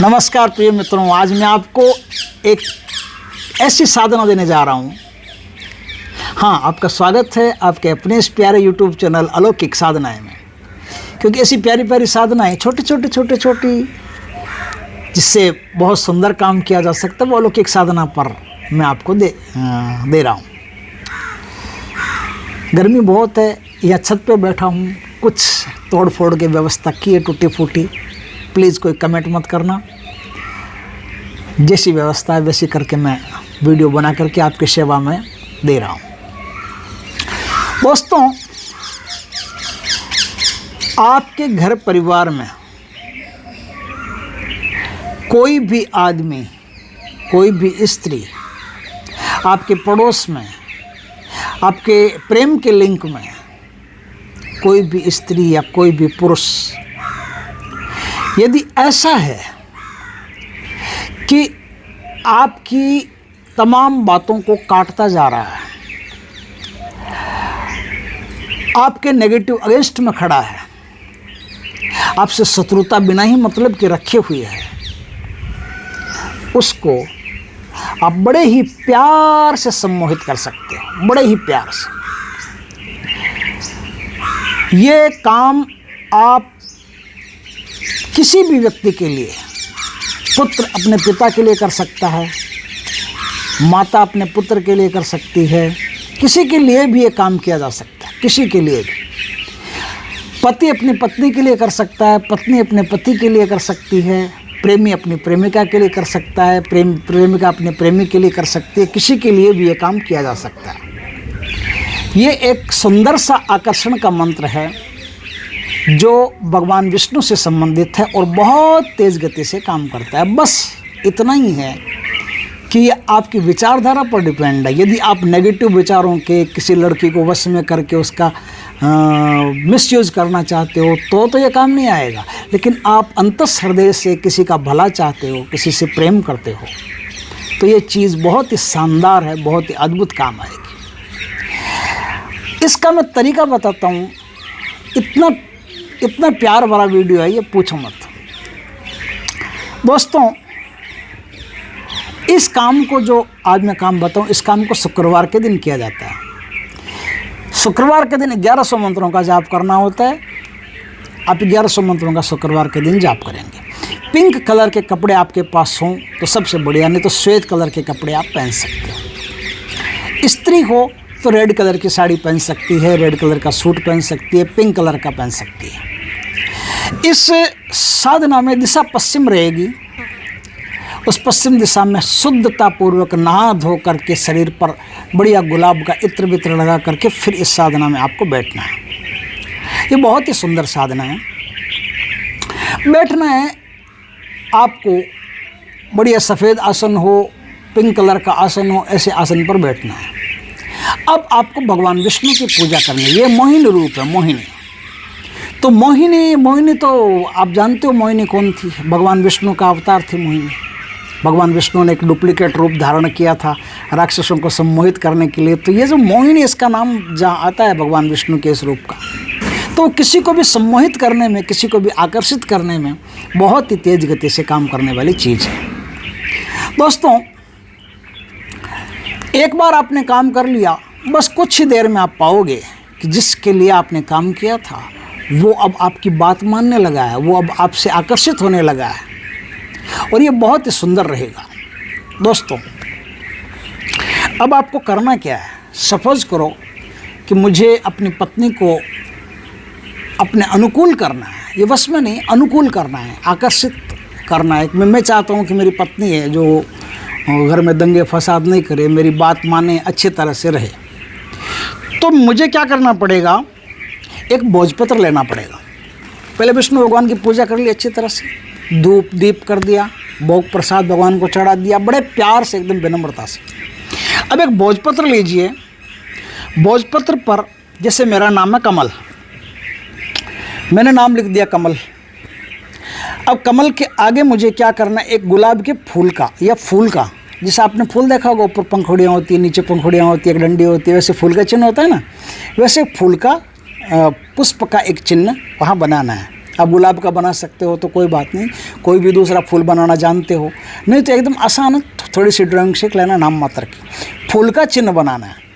नमस्कार प्रिय मित्रों, आज मैं आपको एक ऐसी साधना देने जा रहा हूँ। हाँ, आपका स्वागत है आपके अपने इस प्यारे YouTube चैनल अलौकिक साधनाएं में। क्योंकि ऐसी प्यारी प्यारी साधनाएं छोटी जिससे बहुत सुंदर काम किया जा सकता है, वो अलौकिक साधना पर मैं आपको दे रहा हूँ। गर्मी बहुत है, यह छत पे बैठा हूँ, कुछ तोड़ फोड़ के व्यवस्था की है टूटी फूटी। प्लीज़ कोई कमेंट मत करना, जैसी व्यवस्था है वैसी करके मैं वीडियो बना करके आपकी सेवा में दे रहा हूँ। दोस्तों, आपके घर परिवार में कोई भी आदमी, कोई भी स्त्री, आपके पड़ोस में, आपके प्रेम के लिंक में कोई भी स्त्री या कोई भी पुरुष यदि ऐसा है कि आपकी तमाम बातों को काटता जा रहा है, आपके नेगेटिव अगेंस्ट में खड़ा है, आपसे शत्रुता बिना ही मतलब के रखे हुए है, उसको आप बड़े ही प्यार से सम्मोहित कर सकते हो, बड़े ही प्यार से। ये काम आप किसी भी व्यक्ति के लिए, पुत्र अपने पिता के लिए कर सकता है, माता अपने पुत्र के लिए कर सकती है, किसी के लिए भी ये काम किया जा सकता है, किसी के लिए भी। पति अपनी पत्नी के लिए कर सकता है, पत्नी अपने पति के लिए कर सकती है, प्रेमी अपनी प्रेमिका के लिए कर सकता है, प्रेमिका अपने प्रेमी के लिए कर सकती है, किसी के लिए भी ये काम किया जा सकता है। ये एक सुंदर सा आकर्षण का मंत्र है जो भगवान विष्णु से संबंधित है और बहुत तेज़ गति से काम करता है। बस इतना ही है कि ये आपकी विचारधारा पर डिपेंड है। यदि आप नेगेटिव विचारों के किसी लड़की को वश में करके उसका मिसयूज़ करना चाहते हो तो ये काम नहीं आएगा। लेकिन आप अंतस हृदय से किसी का भला चाहते हो, किसी से प्रेम करते हो, तो ये चीज़ बहुत ही शानदार है, बहुत ही अद्भुत काम आएगी। इसका मैं तरीका बताता हूँ। इतना प्यार भरा वीडियो है, ये पूछो मत। दोस्तों, इस काम को जो आज मैं काम बताऊँ, इस काम को शुक्रवार के दिन किया जाता है। शुक्रवार के दिन 1100 मंत्रों का जाप करना होता है। आप 1100 मंत्रों का शुक्रवार के दिन जाप करेंगे। पिंक कलर के कपड़े आपके पास हों तो सबसे बढ़िया, नहीं तो श्वेत कलर के कपड़े आप पहन सकते हो। स्त्री हो तो रेड कलर की साड़ी पहन सकती है, रेड कलर का सूट पहन सकती है, पिंक कलर का पहन सकती है। इस साधना में दिशा पश्चिम रहेगी। उस पश्चिम दिशा में शुद्धता पूर्वक नहा धो करके शरीर पर बढ़िया गुलाब का इत्र वित्र लगा करके फिर इस साधना में आपको बैठना है। ये बहुत ही सुंदर साधना है। बैठना है आपको, बढ़िया सफ़ेद आसन हो, पिंक कलर का आसन हो, ऐसे आसन पर बैठना है। अब आपको भगवान विष्णु की पूजा करनी है। ये मोहिनी रूप है, मोहिनी। तो मोहिनी तो आप जानते हो मोहिनी कौन थी? भगवान विष्णु का अवतार थी मोहिनी। भगवान विष्णु ने एक डुप्लीकेट रूप धारण किया था राक्षसों को सम्मोहित करने के लिए। तो ये जो मोहिनी, इसका नाम जहाँ आता है भगवान विष्णु के इस रूप का, तो किसी को भी सम्मोहित करने में, किसी को भी आकर्षित करने में बहुत ही तेज गति से काम करने वाली चीज़ है। दोस्तों, एक बार आपने काम कर लिया, बस कुछ ही देर में आप पाओगे कि जिसके लिए आपने काम किया था वो अब आपकी बात मानने लगा है, वो अब आपसे आकर्षित होने लगा है, और ये बहुत ही सुंदर रहेगा। दोस्तों, अब आपको करना क्या है? सपोज करो कि मुझे अपनी पत्नी को अपने अनुकूल करना है, ये वश में नहीं, अनुकूल करना है, आकर्षित करना है। मैं चाहता हूँ कि मेरी पत्नी है जो घर में दंगे फसाद नहीं करे, मेरी बात माने, अच्छी तरह से रहे। तो मुझे क्या करना पड़ेगा? एक भोजपत्र लेना पड़ेगा। पहले विष्णु भगवान की पूजा कर ली अच्छी तरह से, धूप दीप कर दिया, भोग प्रसाद भगवान को चढ़ा दिया, बड़े प्यार से, एकदम विनम्रता से। अब एक भोजपत्र लीजिए। भोजपत्र पर, जैसे मेरा नाम है कमल, मैंने नाम लिख दिया कमल। अब कमल के आगे मुझे क्या करना है? एक गुलाब के फूल का या फूल का, जैसे आपने फूल देखा होगा, ऊपर पंखुड़ियाँ होती है, नीचे पंखुड़ियाँ होती है, एक डंडी होती है, वैसे फूल का चिन्ह होता है ना, वैसे फूल का पुष्प का एक चिन्ह वहाँ बनाना है। आप गुलाब का बना सकते हो तो कोई बात नहीं, कोई भी दूसरा फूल बनाना जानते हो, नहीं तो एकदम आसान है, थोड़ी सी ड्राइंग सीख लेना नाम मात्र की। फूल का चिन्ह बनाना है।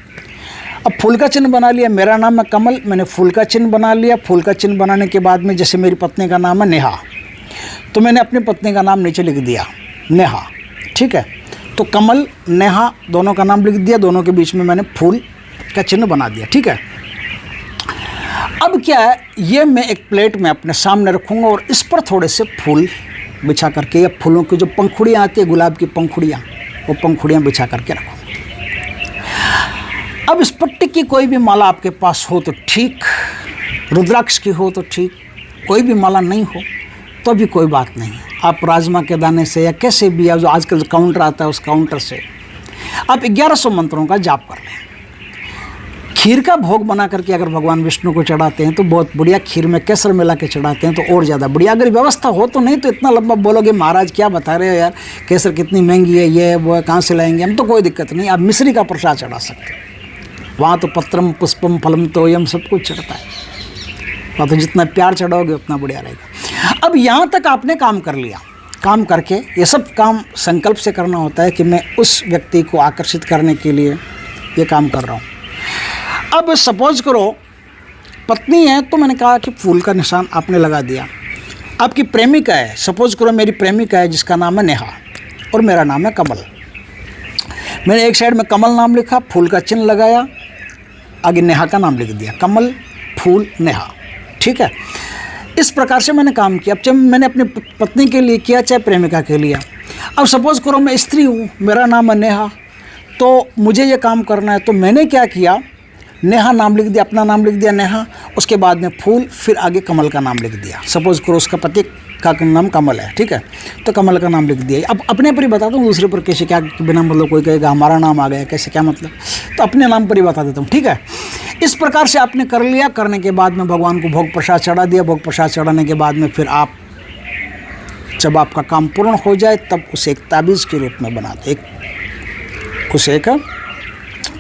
अब फूल का चिन्ह बना लिया, मेरा नाम है कमल, मैंने फूल का चिन्ह बना लिया। फूल का चिन्ह बनाने के बाद में जैसे मेरी पत्नी का नाम है नेहा, तो मैंने अपनी पत्नी का नाम नीचे लिख दिया नेहा, ठीक है। तो कमल नेहा दोनों का नाम लिख दिया, दोनों के बीच में मैंने फूल का चिन्ह बना दिया, ठीक है। अब क्या है, ये मैं एक प्लेट में अपने सामने रखूँगा और इस पर थोड़े से फूल बिछा करके, या फूलों की जो पंखुड़ियाँ आती है, गुलाब की पंखुड़ियाँ, वो पंखुड़ियाँ बिछा करके रखूँ। अब इस पट्टी की कोई भी माला आपके पास हो तो ठीक, रुद्राक्ष की हो तो ठीक, कोई भी माला नहीं हो तो भी कोई बात नहीं। आप राजमा के दाने से या कैसे भी, या जो आजकल जो काउंटर आता है उस काउंटर से आप 1100 मंत्रों का जाप कर लें। खीर का भोग बना करके अगर भगवान विष्णु को चढ़ाते हैं तो बहुत बढ़िया, खीर में केसर मिला के चढ़ाते हैं तो और ज़्यादा बढ़िया, अगर व्यवस्था हो तो। नहीं तो इतना लंबा बोलोगे महाराज क्या बता रहे हो यार, केसर कितनी महंगी है, ये है वो है, कहाँ से लाएंगे हम, तो कोई दिक्कत नहीं, आप मिश्री का प्रसाद चढ़ा सकते हो। वहाँ तो पत्रम पुष्पम फलम तोयम सब कुछ चढ़ता है, वहाँ तो जितना प्यार चढ़ाओगे उतना बढ़िया रहेगा। अब यहाँ तक आपने काम कर लिया, काम करके ये सब काम संकल्प से करना होता है कि मैं उस व्यक्ति को आकर्षित करने के लिए ये काम कर रहा हूँ। अब सपोज करो पत्नी है, तो मैंने कहा कि फूल का निशान आपने लगा दिया। आपकी प्रेमिका है, सपोज करो मेरी प्रेमिका है जिसका नाम है नेहा और मेरा नाम है कमल। मैंने एक साइड में कमल नाम लिखा, फूल का चिन्ह लगाया, आगे नेहा का नाम लिख दिया, कमल फूल नेहा, ठीक है। इस प्रकार से मैंने काम किया। अब जब मैंने अपनी पत्नी के लिए किया चाहे प्रेमिका के लिए, अब सपोज करो मैं स्त्री हूँ, मेरा नाम है नेहा, तो मुझे ये काम करना है, तो मैंने क्या किया, नेहा नाम लिख दिया, अपना नाम लिख दिया नेहा, उसके बाद में फूल, फिर आगे कमल का नाम लिख दिया। सपोज करो उसका पति का नाम कमल है, ठीक है, तो कमल का नाम लिख दिया। अब अपने पर ही बताता हूँ, दूसरे पर कैसे क्या, बिना मतलब कोई कहेगा हमारा नाम आ गया कैसे, क्या मतलब, तो अपने नाम पर ही बता देता हूँ, ठीक है। इस प्रकार से आपने कर लिया। करने के बाद में भगवान को भोग प्रसाद चढ़ा दिया। भोग प्रसाद चढ़ाने के बाद में फिर आप, जब आपका काम पूर्ण हो जाए तब उसे एक ताबीज़ के रूप में बना दो। उसे एक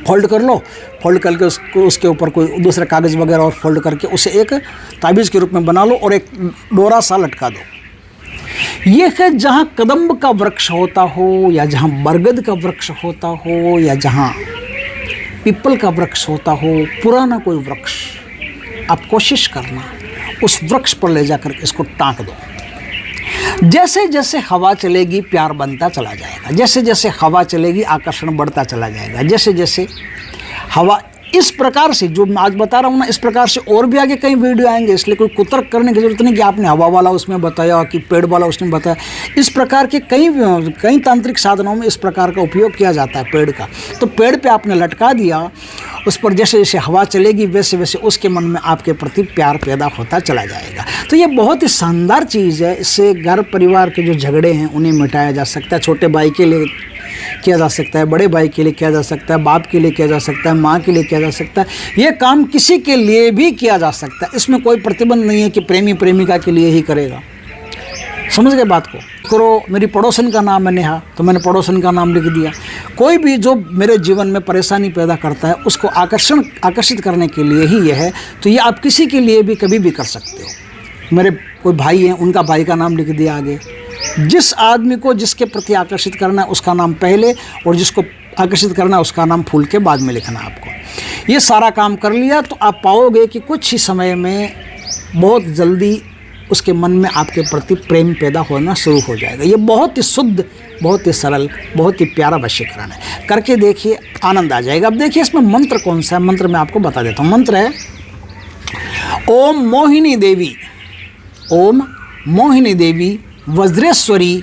फोल्ड कर लो, फोल्ड करके उसके ऊपर कोई दूसरा कागज़ वगैरह और फोल्ड करके उसे एक ताबीज़ के रूप में बना लो और एक डोरा सा लटका दो। ये है जहाँ कदम्ब का वृक्ष होता हो, या जहाँ बरगद का वृक्ष होता हो, या जहाँ पीपल का वृक्ष होता हो, पुराना कोई वृक्ष, आप कोशिश करना उस वृक्ष पर ले जाकर इसको टांक दो। जैसे जैसे हवा चलेगी प्यार बनता चला जाएगा, जैसे जैसे हवा चलेगी आकर्षण बढ़ता चला जाएगा, जैसे जैसे हवा, इस प्रकार से जो मैं आज बता रहा हूँ ना, इस प्रकार से और भी आगे कई वीडियो आएंगे, इसलिए कोई कुतर्क करने की जरूरत नहीं कि आपने हवा वाला उसमें बताया कि पेड़ वाला उसमें बताया। इस प्रकार के कई तांत्रिक साधनों में इस प्रकार का उपयोग किया जाता है पेड़ का। तो पेड़ पे आपने लटका दिया, उस पर जैसे जैसे हवा चलेगी वैसे वैसे उसके मन में आपके प्रति प्यार पैदा होता चला जाएगा। तो ये बहुत ही शानदार चीज़ है। इससे घर परिवार के जो झगड़े हैं उन्हें मिटाया जा सकता है। छोटे भाई के लिए किया जा सकता है, बड़े भाई के लिए किया जा सकता है, बाप के लिए किया जा सकता है, माँ के लिए किया जा सकता है। ये काम किसी के लिए भी किया जा सकता है। इसमें कोई प्रतिबंध नहीं है कि प्रेमी प्रेमिका के लिए ही करेगा। समझ गए बात को? करो, मेरी पड़ोसन का नाम है नेहा, तो मैंने पड़ोसन का नाम लिख दिया। कोई भी जो मेरे जीवन में परेशानी पैदा करता है उसको आकर्षित करने के लिए ही यह है। तो ये आप किसी के लिए भी कभी भी कर सकते हो। मेरे कोई भाई हैं, उनका भाई का नाम लिख दिया आगे। जिस आदमी को जिसके प्रति आकर्षित करना है उसका नाम पहले, और जिसको आकर्षित करना है उसका नाम फूल के बाद में लिखना है आपको। ये सारा काम कर लिया तो आप पाओगे कि कुछ ही समय में बहुत जल्दी उसके मन में आपके प्रति प्रेम पैदा होना शुरू हो जाएगा। ये बहुत ही शुद्ध, बहुत ही सरल, बहुत ही प्यारा वशीकरण है। करके देखिए, आनंद आ जाएगा। अब देखिए इसमें मंत्र कौन सा है, मंत्र मैं आपको बता देता हूँ। मंत्र है ओम मोहिनी देवी, ओम मोहिनी देवी वज्रेश्वरी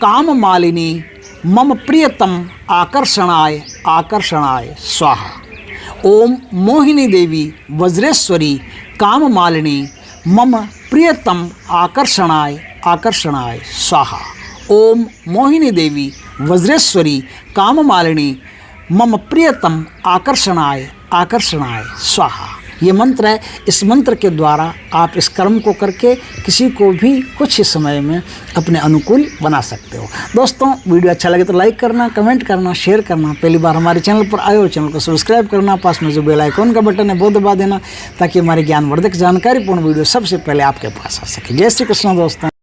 काम मालिनी मम प्रियतम आकर्षणाय आकर्षणाय स्वाहा। ओम मोहिनी देवी वज्रेश्वरी काम मालिनी मम प्रियतम आकर्षणाय आकर्षणाय स्वाहा। ओम मोहिनी देवी वज्रेश्वरी काम मालिनी मम प्रियतम आकर्षणाय आकर्षणाय स्वाहा। ये मंत्र है। इस मंत्र के द्वारा आप इस कर्म को करके किसी को भी कुछ ही समय में अपने अनुकूल बना सकते हो। दोस्तों, वीडियो अच्छा लगे तो लाइक करना, कमेंट करना, शेयर करना। पहली बार हमारे चैनल पर आए हो, चैनल को सब्सक्राइब करना, पास में जो बेल आइकॉन का बटन है वो दबा देना, ताकि हमारी ज्ञानवर्धक जानकारीपूर्ण वीडियो सबसे पहले आपके पास आ सके। जय श्री कृष्ण दोस्तों।